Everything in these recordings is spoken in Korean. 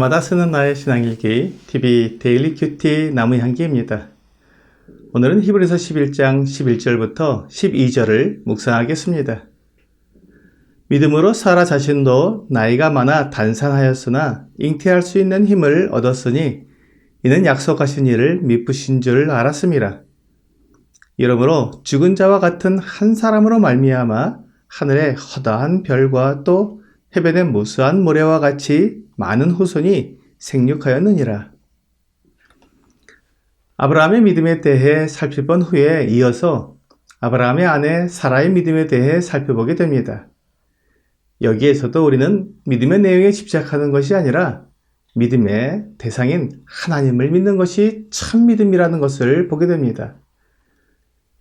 날마다 쓰는 나의 신앙일기 TV 데일리 큐티 나무향기입니다. 오늘은 히브리서 11장 11절부터 12절을 묵상하겠습니다. 믿음으로 사라 자신도 나이가 많아 단산하였으나 잉태할 수 있는 힘을 얻었으니 이는 약속하신 이를 미쁘신 줄 알았음이라. 이러므로 죽은 자와 같은 한 사람으로 말미암아 하늘의 허다한 별과 또 해변의 무수한 모래와 같이 많은 후손이 생육하였느니라. 아브라함의 믿음에 대해 살펴본 후에 이어서 아브라함의 아내 사라의 믿음에 대해 살펴보게 됩니다. 여기에서도 우리는 믿음의 내용에 집착하는 것이 아니라 믿음의 대상인 하나님을 믿는 것이 참 믿음이라는 것을 보게 됩니다.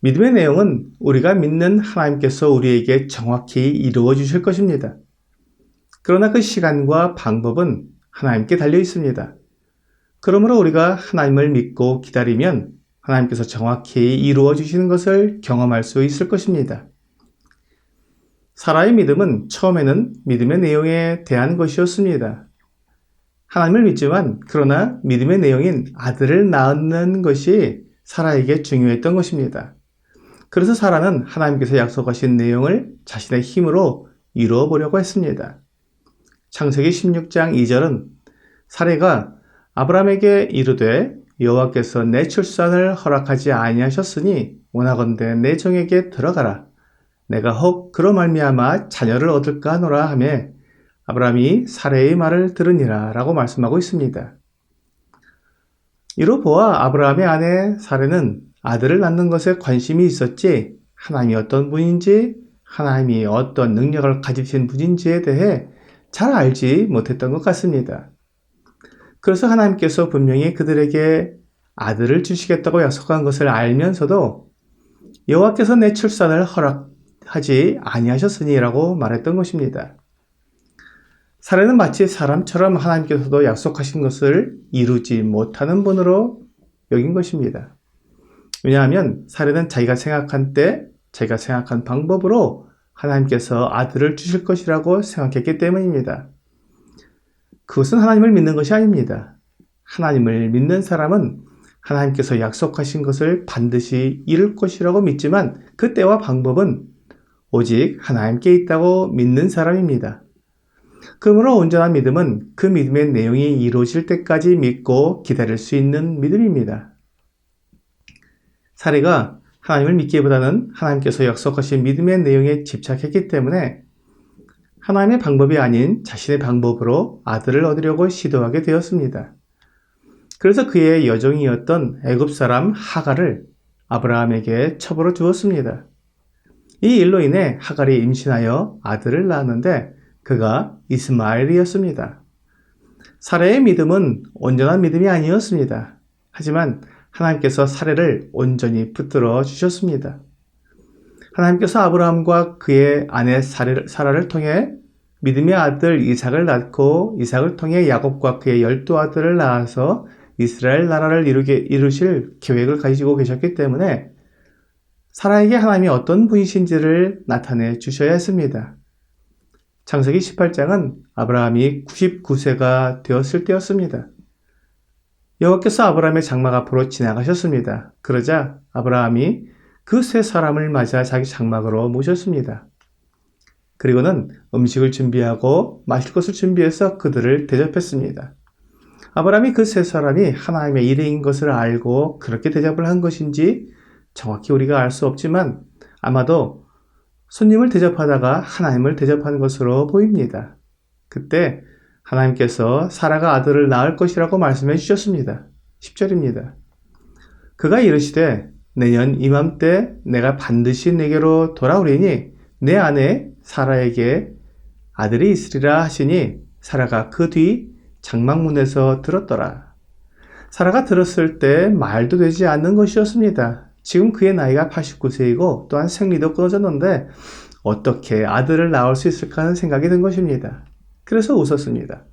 믿음의 내용은 우리가 믿는 하나님께서 우리에게 정확히 이루어 주실 것입니다. 그러나 그 시간과 방법은 하나님께 달려 있습니다. 그러므로 우리가 하나님을 믿고 기다리면 하나님께서 정확히 이루어 주시는 것을 경험할 수 있을 것입니다. 사라의 믿음은 처음에는 믿음의 내용에 대한 것이었습니다. 하나님을 믿지만 그러나 믿음의 내용인 아들을 낳는 것이 사라에게 중요했던 것입니다. 그래서 사라는 하나님께서 약속하신 내용을 자신의 힘으로 이루어 보려고 했습니다. 창세기 16장 2절은 사라가 아브라함에게 이르되 여호와께서 내 출산을 허락하지 아니하셨으니 원하건대 내 종에게 들어가라. 내가 혹 그로 말미암아 자녀를 얻을까 하노라 하며 아브라함이 사라의 말을 들으니라 라고 말씀하고 있습니다. 이로 보아 아브라함의 아내 사라는 아들을 낳는 것에 관심이 있었지 하나님이 어떤 분인지 하나님이 어떤 능력을 가지신 분인지에 대해 잘 알지 못했던 것 같습니다. 그래서 하나님께서 분명히 그들에게 아들을 주시겠다고 약속한 것을 알면서도 여호와께서 내 출산을 허락하지 아니하셨으니 라고 말했던 것입니다. 사라는 마치 사람처럼 하나님께서도 약속하신 것을 이루지 못하는 분으로 여긴 것입니다. 왜냐하면 사라는 자기가 생각한 때, 자기가 생각한 방법으로 하나님께서 아들을 주실 것이라고 생각했기 때문입니다. 그것은 하나님을 믿는 것이 아닙니다. 하나님을 믿는 사람은 하나님께서 약속하신 것을 반드시 이룰 것이라고 믿지만 그 때와 방법은 오직 하나님께 있다고 믿는 사람입니다. 그러므로 온전한 믿음은 그 믿음의 내용이 이루어질 때까지 믿고 기다릴 수 있는 믿음입니다. 사라가 하나님을 믿기보다는 하나님께서 약속하신 믿음의 내용에 집착했기 때문에 하나님의 방법이 아닌 자신의 방법으로 아들을 얻으려고 시도하게 되었습니다. 그래서 그의 여종이었던 애굽 사람 하갈을 아브라함에게 첩으로 주었습니다. 이 일로 인해 하갈이 임신하여 아들을 낳았는데 그가 이스마엘이었습니다. 사라의 믿음은 온전한 믿음이 아니었습니다. 하지만 하나님께서 사라를 온전히 붙들어 주셨습니다. 하나님께서 아브라함과 그의 아내 사라를 통해 믿음의 아들 이삭을 낳고 이삭을 통해 야곱과 그의 12아들을 낳아서 이스라엘 나라를 이루실 계획을 가지고 계셨기 때문에 사라에게 하나님이 어떤 분이신지를 나타내 주셔야 했습니다. 창세기 18장은 아브라함이 99세가 되었을 때였습니다. 여호와께서 아브라함의 장막 앞으로 지나가셨습니다. 그러자 아브라함이 그 세 사람을 맞아 자기 장막으로 모셨습니다. 그리고는 음식을 준비하고 마실 것을 준비해서 그들을 대접했습니다. 아브라함이 그 세 사람이 하나님의 일행인 것을 알고 그렇게 대접을 한 것인지 정확히 우리가 알 수 없지만 아마도 손님을 대접하다가 하나님을 대접한 것으로 보입니다. 그때 하나님께서 사라가 아들을 낳을 것이라고 말씀해 주셨습니다. 10절입니다. 그가 이르시되 내년 이맘때 내가 반드시 내게로 돌아오리니 내 아내 사라에게 아들이 있으리라 하시니 사라가 그 뒤 장막문에서 들었더라. 사라가 들었을 때 말도 되지 않는 것이었습니다. 지금 그의 나이가 89세이고 또한 생리도 끊어졌는데 어떻게 아들을 낳을 수 있을까 하는 생각이 든 것입니다. 그래서 웃었습니다.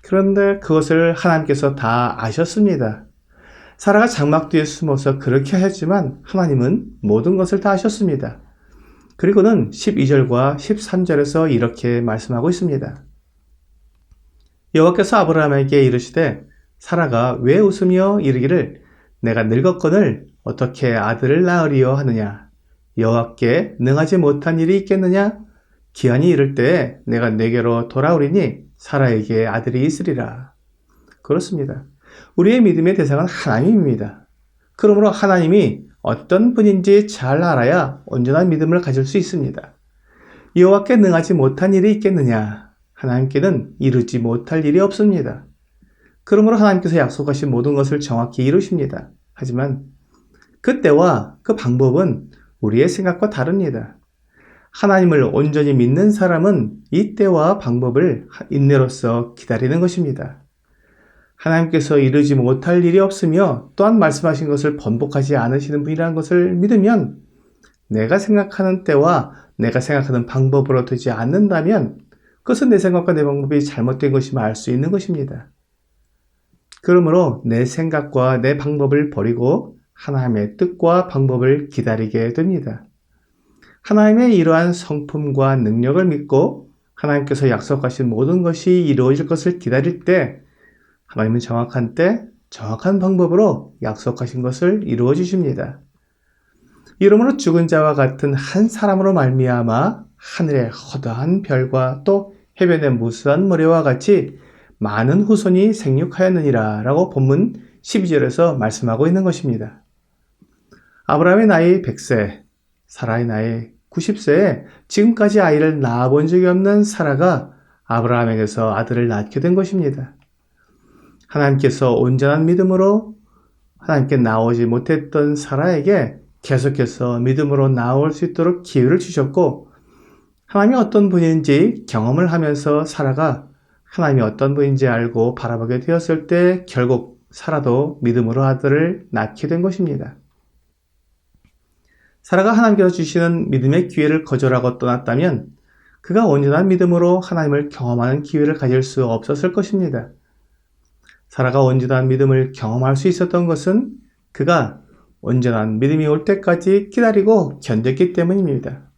그런데 그것을 하나님께서 다 아셨습니다. 사라가 장막 뒤에 숨어서 그렇게 하였지만 하나님은 모든 것을 다 아셨습니다. 그리고는 12절과 13절에서 이렇게 말씀하고 있습니다. 여호와께서 아브라함에게 이르시되 사라가 왜 웃으며 이르기를 내가 늙었거늘 어떻게 아들을 낳으리요 하느냐 여호와께 능하지 못한 일이 있겠느냐 기한이 이를 때에 내가 내게로 돌아오리니 사라에게 아들이 있으리라. 그렇습니다. 우리의 믿음의 대상은 하나님입니다. 그러므로 하나님이 어떤 분인지 잘 알아야 온전한 믿음을 가질 수 있습니다. 여호와께 능하지 못한 일이 있겠느냐? 하나님께는 이루지 못할 일이 없습니다. 그러므로 하나님께서 약속하신 모든 것을 정확히 이루십니다. 하지만 그 때와 그 방법은 우리의 생각과 다릅니다. 하나님을 온전히 믿는 사람은 이 때와 방법을 인내로써 기다리는 것입니다. 하나님께서 이루지 못할 일이 없으며 또한 말씀하신 것을 번복하지 않으시는 분이라는 것을 믿으면 내가 생각하는 때와 내가 생각하는 방법으로 되지 않는다면 그것은 내 생각과 내 방법이 잘못된 것임을 알 수 있는 것입니다. 그러므로 내 생각과 내 방법을 버리고 하나님의 뜻과 방법을 기다리게 됩니다. 하나님의 이러한 성품과 능력을 믿고 하나님께서 약속하신 모든 것이 이루어질 것을 기다릴 때 하나님은 정확한 때, 정확한 방법으로 약속하신 것을 이루어 주십니다. 이러므로 죽은 자와 같은 한 사람으로 말미암아 하늘의 허다한 별과 또 해변의 무수한 모래와 같이 많은 후손이 생육하였느니라 라고 본문 12절에서 말씀하고 있는 것입니다. 아브라함의 나이 100세, 사라의 나이 90세에 지금까지 아이를 낳아본 적이 없는 사라가 아브라함에게서 아들을 낳게 된 것입니다. 하나님께서 온전한 믿음으로 하나님께 나오지 못했던 사라에게 계속해서 믿음으로 나올 수 있도록 기회를 주셨고 하나님이 어떤 분인지 경험을 하면서 사라가 하나님이 어떤 분인지 알고 바라보게 되었을 때 결국 사라도 믿음으로 아들을 낳게 된 것입니다. 사라가 하나님께서 주시는 믿음의 기회를 거절하고 떠났다면 그가 온전한 믿음으로 하나님을 경험하는 기회를 가질 수 없었을 것입니다. 사라가 온전한 믿음을 경험할 수 있었던 것은 그가 온전한 믿음이 올 때까지 기다리고 견뎠기 때문입니다.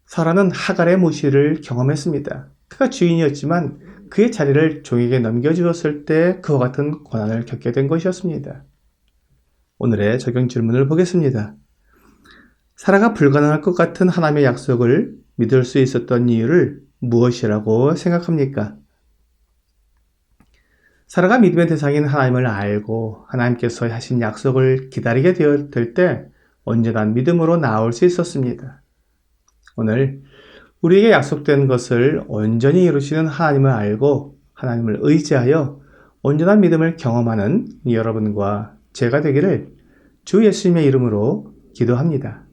사라는 하갈의 무시를 경험했습니다. 그가 주인이었지만 그의 자리를 종에게 넘겨주었을 때 그와 같은 고난을 겪게 된 것이었습니다. 오늘의 적용 질문을 보겠습니다. 사라가 불가능할 것 같은 하나님의 약속을 믿을 수 있었던 이유를 무엇이라고 생각합니까? 사라가 믿음의 대상인 하나님을 알고 하나님께서 하신 약속을 기다리게 될 때 온전한 믿음으로 나올 수 있었습니다. 오늘 우리에게 약속된 것을 온전히 이루시는 하나님을 알고 하나님을 의지하여 온전한 믿음을 경험하는 여러분과 제가 되기를 주 예수님의 이름으로 기도합니다.